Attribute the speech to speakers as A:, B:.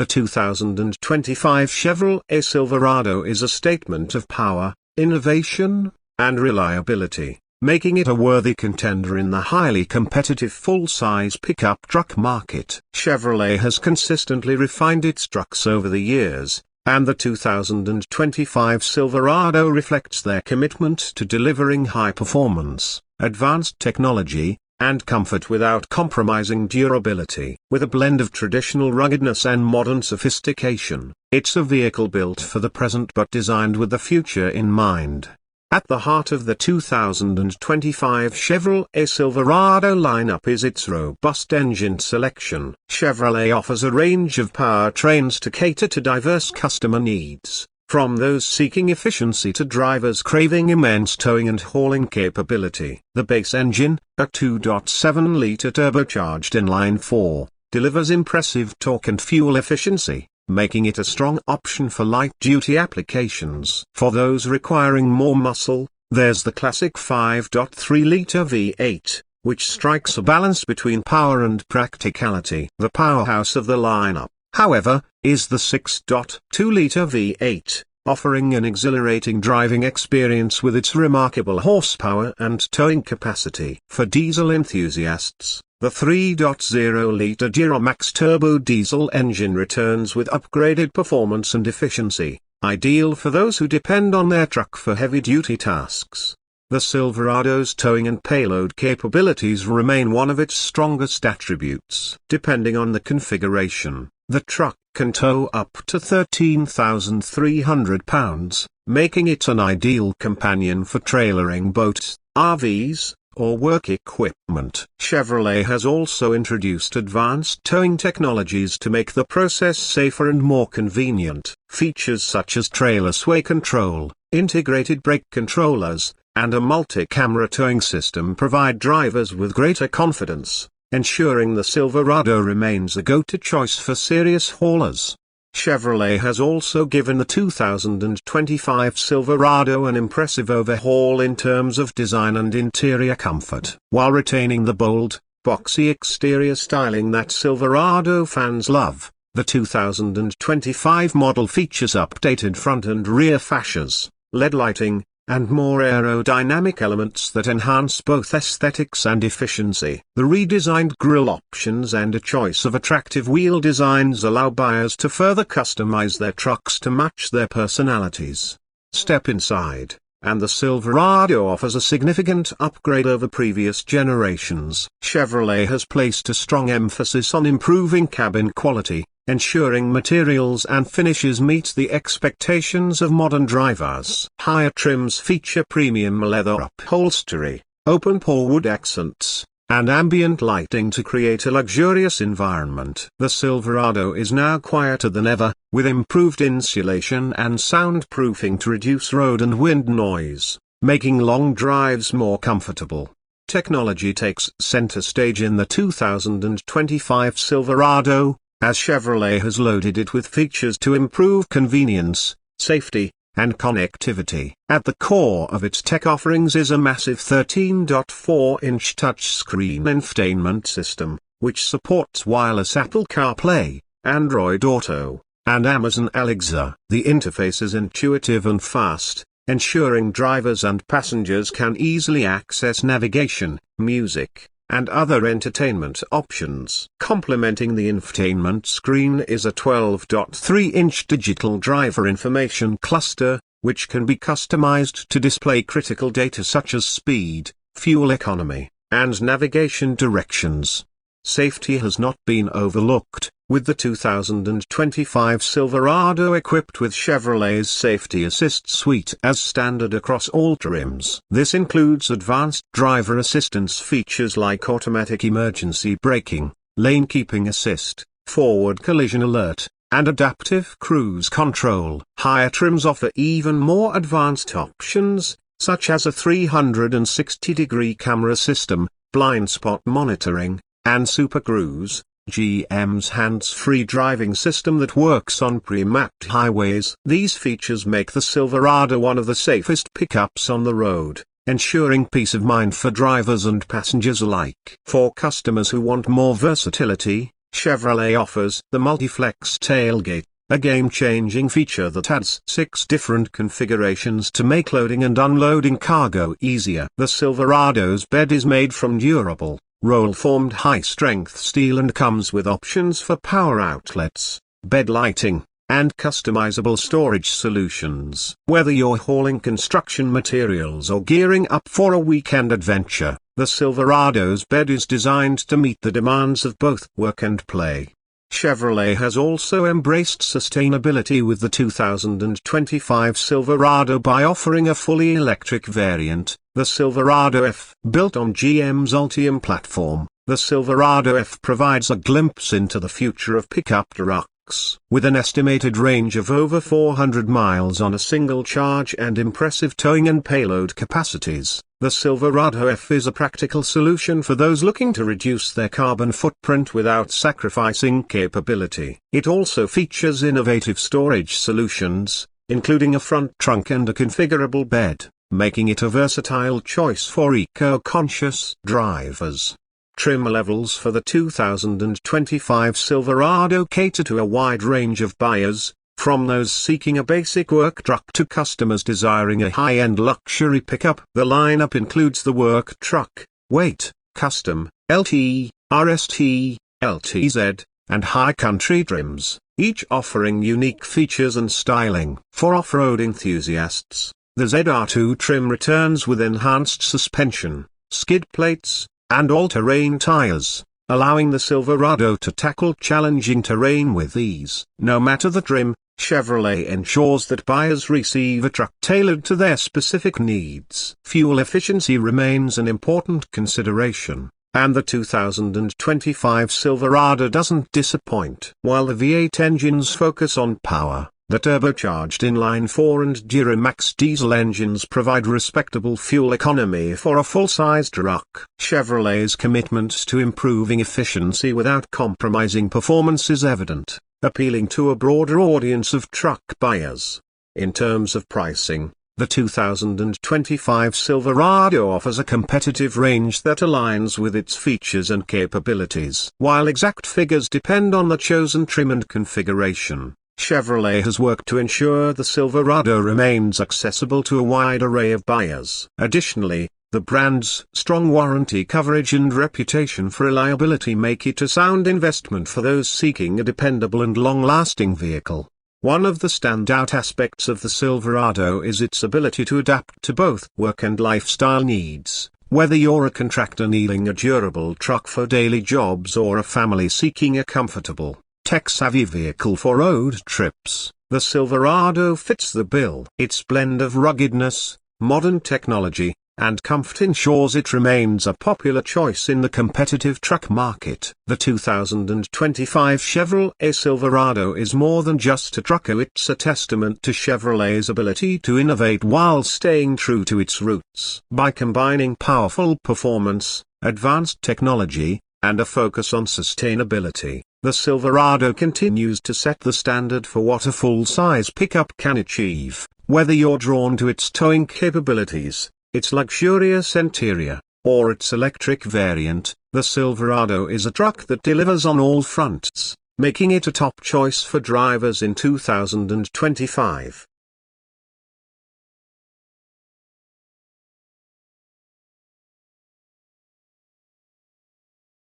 A: The 2025 Chevrolet Silverado is a statement of power, innovation, and reliability, making it a worthy contender in the highly competitive full-size pickup truck market. Chevrolet has consistently refined its trucks over the years, and the 2025 Silverado reflects their commitment to delivering high performance, advanced technology, and comfort without compromising durability. With a blend of traditional ruggedness and modern sophistication, it's a vehicle built for the present but designed with the future in mind. At the heart of the 2025 Chevrolet Silverado lineup is its robust engine selection. Chevrolet offers a range of powertrains to cater to diverse customer needs, from those seeking efficiency to drivers craving immense towing and hauling capability. The base engine, a 2.7-liter turbocharged inline-4, delivers impressive torque and fuel efficiency, making it a strong option for light-duty applications. For those requiring more muscle, there's the classic 5.3-liter V8, which strikes a balance between power and practicality. The powerhouse of the lineup, however, is the 6.2-liter V8, offering an exhilarating driving experience with its remarkable horsepower and towing capacity. For diesel enthusiasts, the 3.0-liter Duramax turbo diesel engine returns with upgraded performance and efficiency, ideal for those who depend on their truck for heavy-duty tasks. The Silverado's towing and payload capabilities remain one of its strongest attributes. Depending on the configuration, the truck can tow up to 13,300 pounds, making it an ideal companion for trailering boats, RVs, or work equipment. Chevrolet has also introduced advanced towing technologies to make the process safer and more convenient. Features such as trailer sway control, integrated brake controllers, and a multi-camera towing system provide drivers with greater confidence, ensuring the Silverado remains a go-to choice for serious haulers. Chevrolet has also given the 2025 Silverado an impressive overhaul in terms of design and interior comfort. While retaining the bold, boxy exterior styling that Silverado fans love, the 2025 model features updated front and rear fascias, LED lighting, and more aerodynamic elements that enhance both aesthetics and efficiency. The redesigned grille options and a choice of attractive wheel designs allow buyers to further customize their trucks to match their personalities. Step inside, and the Silverado offers a significant upgrade over previous generations. Chevrolet has placed a strong emphasis on improving cabin quality, ensuring materials and finishes meet the expectations of modern drivers. Higher trims feature premium leather upholstery, open-pore wood accents, and ambient lighting to create a luxurious environment. The Silverado is now quieter than ever, with improved insulation and soundproofing to reduce road and wind noise, making long drives more comfortable. Technology takes center stage in the 2025 Silverado, as Chevrolet has loaded it with features to improve convenience, safety, and connectivity. At the core of its tech offerings is a massive 13.4-inch touchscreen infotainment system, which supports wireless Apple CarPlay, Android Auto, and Amazon Alexa. The interface is intuitive and fast, ensuring drivers and passengers can easily access navigation, music, and other entertainment options. Complementing the infotainment screen is a 12.3-inch digital driver information cluster, which can be customized to display critical data such as speed, fuel economy, and navigation directions. Safety has not been overlooked, with the 2025 Silverado equipped with Chevrolet's Safety Assist suite as standard across all trims. This includes advanced driver assistance features like automatic emergency braking, lane keeping assist, forward collision alert, and adaptive cruise control. Higher trims offer even more advanced options, such as a 360-degree camera system, blind spot monitoring, and Super Cruise, GM's hands-free driving system that works on pre-mapped highways. These features make the Silverado one of the safest pickups on the road, ensuring peace of mind for drivers and passengers alike. For customers who want more versatility, Chevrolet offers the multi-flex tailgate, a game-changing feature that adds 6 different configurations to make loading and unloading cargo easier. The Silverado's bed is made from durable, roll-formed high-strength steel and comes with options for power outlets, bed lighting, and customizable storage solutions. Whether you're hauling construction materials or gearing up for a weekend adventure, the Silverado's bed is designed to meet the demands of both work and play. Chevrolet has also embraced sustainability with the 2025 Silverado by offering a fully electric variant, the Silverado F. Built on GM's Ultium platform, the Silverado F provides a glimpse into the future of pickup trucks. With an estimated range of over 400 miles on a single charge and impressive towing and payload capacities, the Silverado F is a practical solution for those looking to reduce their carbon footprint without sacrificing capability. It also features innovative storage solutions, including a front trunk and a configurable bed, making it a versatile choice for eco-conscious drivers. Trim levels for the 2025 Silverado cater to a wide range of buyers, from those seeking a basic work truck to customers desiring a high-end luxury pickup. The lineup includes the work truck, weight, custom, LT, RST, LTZ, and high country trims, each offering unique features and styling. For off-road enthusiasts, the ZR2 trim returns with enhanced suspension, skid plates, and all-terrain tires, allowing the Silverado to tackle challenging terrain with ease. No matter the trim, Chevrolet ensures that buyers receive a truck tailored to their specific needs. Fuel efficiency remains an important consideration, and the 2025 Silverado doesn't disappoint. While the V8 engines focus on power, the turbocharged inline-4 and Duramax diesel engines provide respectable fuel economy for a full-size truck. Chevrolet's commitment to improving efficiency without compromising performance is evident, appealing to a broader audience of truck buyers. In terms of pricing, the 2025 Silverado offers a competitive range that aligns with its features and capabilities. While exact figures depend on the chosen trim and configuration, Chevrolet has worked to ensure the Silverado remains accessible to a wide array of buyers. Additionally, the brand's strong warranty coverage and reputation for reliability make it a sound investment for those seeking a dependable and long-lasting vehicle. One of the standout aspects of the Silverado is its ability to adapt to both work and lifestyle needs. Whether you're a contractor needing a durable truck for daily jobs or a family seeking a comfortable, tech-savvy vehicle for road trips, the Silverado fits the bill. Its blend of ruggedness, modern technology, and comfort ensures it remains a popular choice in the competitive truck market. The 2025 Chevrolet Silverado is more than just a truck. It's a testament to Chevrolet's ability to innovate while staying true to its roots. By combining powerful performance, advanced technology, and a focus on sustainability, the Silverado continues to set the standard for what a full-size pickup can achieve. Whether you're drawn to its towing capabilities, its luxurious interior, or its electric variant, the Silverado is a truck that delivers on all fronts, making it a top choice for drivers in 2025.